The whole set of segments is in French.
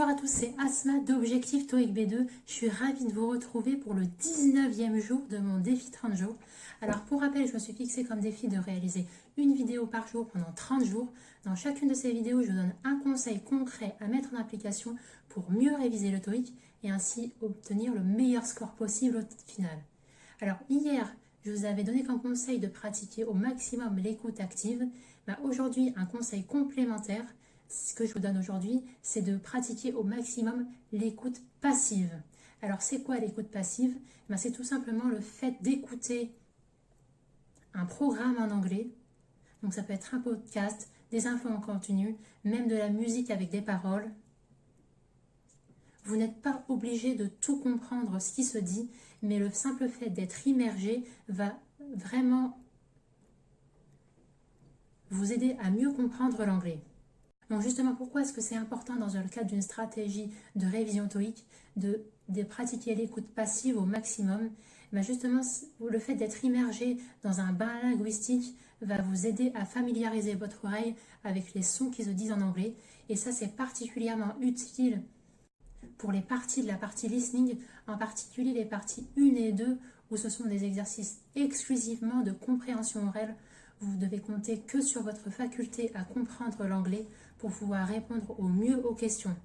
Bonjour à tous, c'est Asma d'Objectif TOEIC B2. Je suis ravie de vous retrouver pour le 19e jour de mon défi 30 jours. Alors pour rappel, je me suis fixé comme défi de réaliser une vidéo par jour pendant 30 jours. Dans chacune de ces vidéos, je vous donne un conseil concret à mettre en application pour mieux réviser le TOEIC et ainsi obtenir le meilleur score possible au final. Alors hier, je vous avais donné comme conseil de pratiquer au maximum l'écoute active. Aujourd'hui, un conseil complémentaire, ce que je vous donne aujourd'hui, c'est de pratiquer au maximum l'écoute passive. Alors c'est quoi l'écoute passive? C'est tout simplement le fait d'écouter un programme en anglais. Donc ça peut être un podcast, des infos en continu, même de la musique avec des paroles. Vous n'êtes pas obligé de tout comprendre ce qui se dit, mais le simple fait d'être immergé va vraiment vous aider à mieux comprendre l'anglais. Donc justement, pourquoi est-ce que c'est important dans le cadre d'une stratégie de révision TOEIC de pratiquer l'écoute passive au maximum? Justement, le fait d'être immergé dans un bain linguistique va vous aider à familiariser votre oreille avec les sons qui se disent en anglais. Et ça, c'est particulièrement utile pour les parties de la partie listening, en particulier les parties 1 et 2, où ce sont des exercices exclusivement de compréhension orale. Vous devez compter que sur votre faculté à comprendre l'anglais pour pouvoir répondre au mieux aux questions.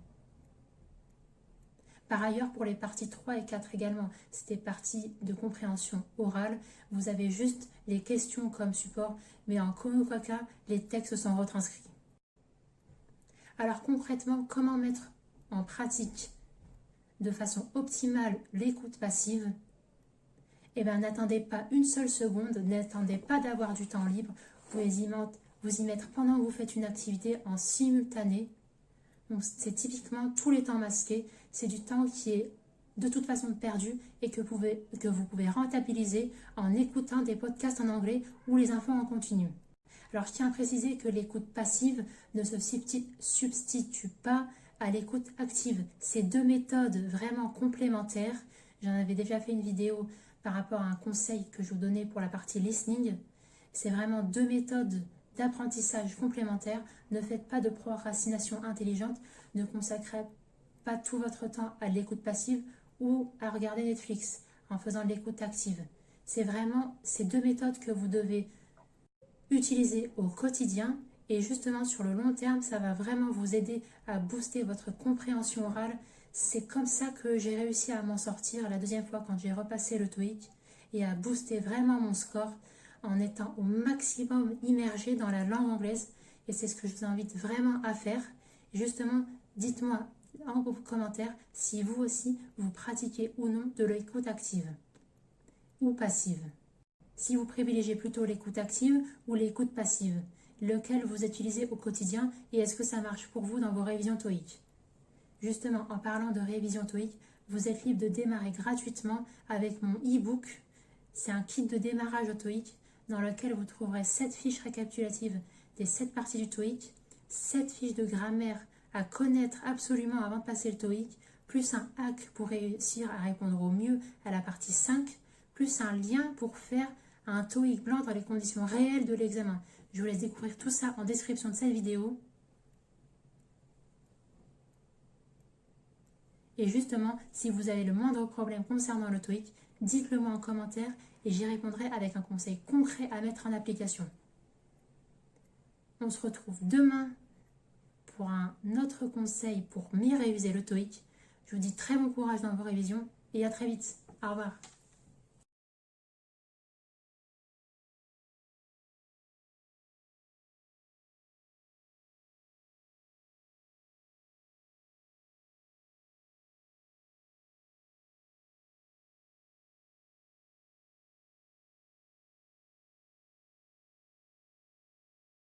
Par ailleurs, pour les parties 3 et 4 également, c'est des parties de compréhension orale. Vous avez juste les questions comme support, mais en aucun cas, les textes sont retranscrits. Alors concrètement, comment mettre en pratique de façon optimale l'écoute passive? N'attendez pas une seule seconde, n'attendez pas d'avoir du temps libre. Vous pouvez vous y mettre pendant que vous faites une activité en simultané. C'est typiquement tous les temps masqués. C'est du temps qui est de toute façon perdu et que vous pouvez rentabiliser en écoutant des podcasts en anglais ou les infos en continu. Alors je tiens à préciser que l'écoute passive ne se substitue pas à l'écoute active. C'est deux méthodes vraiment complémentaires. J'en avais déjà fait une vidéo par rapport à un conseil que je vous donnais pour la partie listening. C'est vraiment deux méthodes d'apprentissage complémentaires. Ne faites pas de procrastination intelligente. Ne consacrez pas tout votre temps à l'écoute passive ou à regarder Netflix en faisant de l'écoute active. C'est vraiment ces deux méthodes que vous devez utiliser au quotidien. Et justement, sur le long terme, ça va vraiment vous aider à booster votre compréhension orale. C'est comme ça que j'ai réussi à m'en sortir la deuxième fois quand j'ai repassé le TOEIC et à booster vraiment mon score en étant au maximum immergé dans la langue anglaise. Et c'est ce que je vous invite vraiment à faire. Et justement, dites-moi en commentaire si vous aussi, vous pratiquez ou non de l'écoute active ou passive. Si vous privilégiez plutôt l'écoute active ou l'écoute passive, lequel vous utilisez au quotidien et est-ce que ça marche pour vous dans vos révisions TOEIC? Justement, en parlant de révision TOEIC, vous êtes libre de démarrer gratuitement avec mon e-book. C'est un kit de démarrage au TOEIC dans lequel vous trouverez 7 fiches récapitulatives des 7 parties du TOEIC, 7 fiches de grammaire à connaître absolument avant de passer le TOEIC, plus un hack pour réussir à répondre au mieux à la partie 5, plus un lien pour faire un TOEIC blanc dans les conditions réelles de l'examen. Je vous laisse découvrir tout ça en description de cette vidéo. Et justement, si vous avez le moindre problème concernant le TOEIC, dites-le moi en commentaire et j'y répondrai avec un conseil concret à mettre en application. On se retrouve demain pour un autre conseil pour mieux réviser le TOEIC. Je vous dis très bon courage dans vos révisions et à très vite. Au revoir.